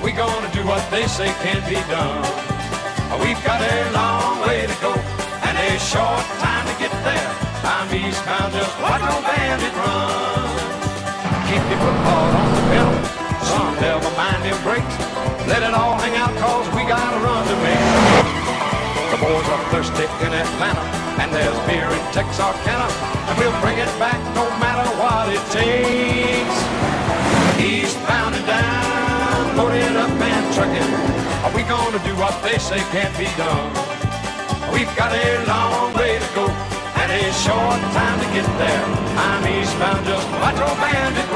We gonna do what they say can't be done. We've got a long way to go and a short time to get there. I'm eastbound, just watch no bandit run. Keep your foot hard on the pedal, son, never mind them brakes. Let it all hang out, cause we got a run to make. The boys are thirsty in Atlanta, and there's beer in Texarkana, and we'll bring it back no matter what it takes. Eastbound and down, loaded up and trucking. Are we gonna do what they say can't be done? We've got a long way to go and a short time to get there. I'm eastbound, just watch old bandit